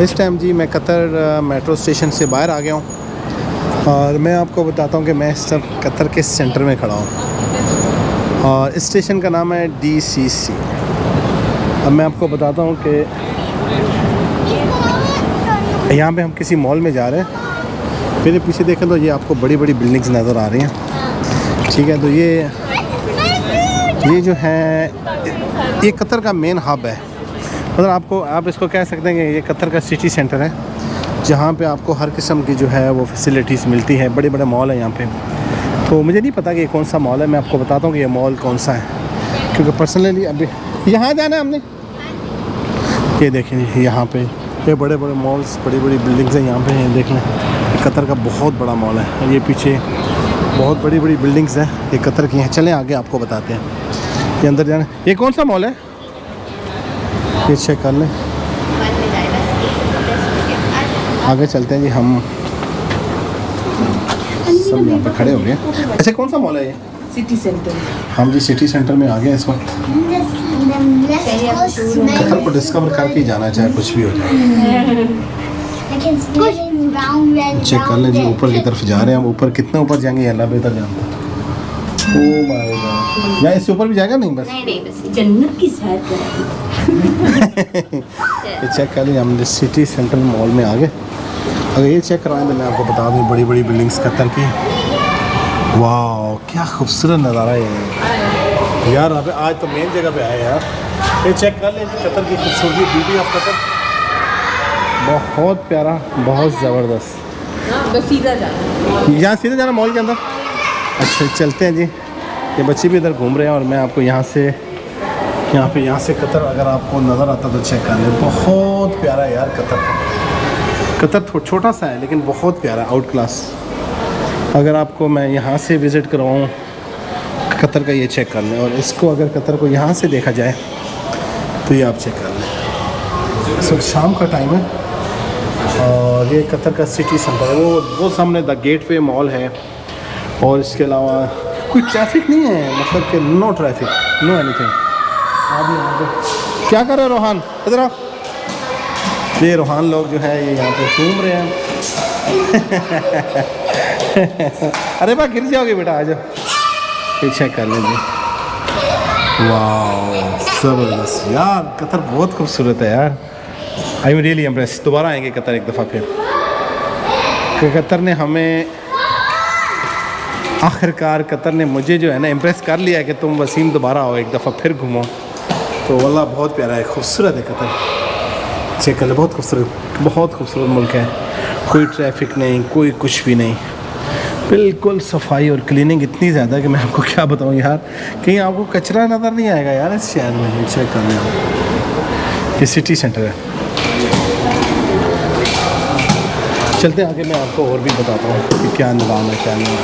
इस टाइम जी मैं Qatar metro station से बाहर आ गया हूँ और मैं आपको बताता हूँ कि मैं इस टाइम कतर के सेंटर में खड़ा हूँ और इस स्टेशन का नाम है DCC। अब मैं आपको बताता हूँ कि यहाँ पे हम किसी मॉल में जा रहे हैं। मेरे पीछे देखें तो ये आपको बड़ी बड़ी बिल्डिंग्स नज़र आ रही हैं, ठीक है। तो ये जो है ये कतर का मेन हब है, मतलब आप इसको कह सकते हैं कि ये कतर का सिटी सेंटर है जहाँ पे आपको हर किस्म की जो है वो फैसिलिटीज़ मिलती है। बड़े बड़े मॉल हैं यहाँ पे। तो मुझे नहीं पता कि ये कौन सा मॉल है, मैं आपको बताता हूँ कि ये मॉल कौन सा है, क्योंकि पर्सनली अभी यहाँ जाना है हमने। ये देखें यहाँ पे ये बड़े बड़े मॉल्स, बड़ी बड़ी बिल्डिंग्स हैं यहाँ पे हैं। देख लें कतर का बहुत बड़ा मॉल है। ये पीछे बहुत बड़ी बड़ी बिल्डिंग्स हैं, ये कतर की हैं। चलें आगे आपको बताते हैं। ये अंदर जाना, ये कौन सा मॉल है ये चेक कर लें। आगे चलते हैं जी, हम सब यहाँ पे खड़े हो गए। अच्छा कौन सा मॉल है ये? City centre. हम जी सिटी सेंटर में आ गए इस वक्त। कतर को डिस्कवर करके ही जाना, चाहे कुछ भी हो जाए। चेक कर लें जी, ऊपर की तरफ जा रहे हैं हम। ऊपर कितने ऊपर जाएंगे अल्लाह बेहतर जानता है। ओह माय गॉड, या इससे ऊपर भी जाएगा? नहीं बस जन्नत की सैर करेंगे। ये चेक कर लीजिए, हम सिटी सेंटर मॉल में आ गए। अगर ये चेक करवाएं तो मैं आपको बता दूँ बड़ी बड़ी बिल्डिंग्स कतर की। वाह क्या खूबसूरत नज़ारा है यार। अबे आज तो मेन जगह पे आए यार। ये चेक कर लीजिए कतर की खूबसूरती, ब्यूटी ऑफ कतर। बहुत प्यारा, बहुत ज़बरदस्त। बस सीधा जाना, यहाँ सीधे जाना मॉल के अंदर। अच्छा चलते हैं जी। ये बच्चे भी इधर घूम रहे हैं और मैं आपको यहाँ से कतर अगर आपको नज़र आता तो चेक कर लें। बहुत प्यारा यार कतर छोटा सा है लेकिन बहुत प्यारा, आउट क्लास। अगर आपको मैं यहाँ से विज़िट करवाऊँ कतर का, ये चेक कर लें। और इसको अगर कतर को यहाँ से देखा जाए तो ये आप चेक कर लें। इस वक्त शाम का टाइम है और ये कतर का सिटी सेंटर है। वो सामने द गेटवे मॉल है और इसके अलावा कोई ट्रैफिक नहीं है, मतलब कि नो ट्रैफिक, नो एनीथिंग। आप यहाँ पे क्या कर रहे हो रोहान? इधर आओ। ये रोहान लोग जो है ये यहाँ पे घूम रहे हैं। अरे बा गिर जाओगे बेटा, आ जाओ। ये चेक कर लीजिए। वाह ज़बरदस्त यार, कतर बहुत खूबसूरत है यार। I am really impress. दोबारा आएंगे कतर एक दफ़ा फिर, क्योंकि कतर ने हमें आखिरकार कतर ने मुझे जो है ना इम्प्रेस कर लिया है कि तुम वसीम दोबारा आओ एक दफ़ा फिर घूमो। तो वल्लाह बहुत प्यारा है, खूबसूरत है कतर। चेक कर ले, बहुत खूबसूरत मुल्क है। कोई ट्रैफिक नहीं, कोई कुछ भी नहीं, बिल्कुल सफाई और क्लीनिंग इतनी ज़्यादा कि मैं आपको क्या बताऊँ यार। कहीं आपको कचरा नज़र नहीं आएगा यार इस शहर में। चेक कर लें, ये सिटी सेंटर है। चलते आगे मैं आपको और भी बताता हूँ कि क्या निज़ाम है क्या नहीं है।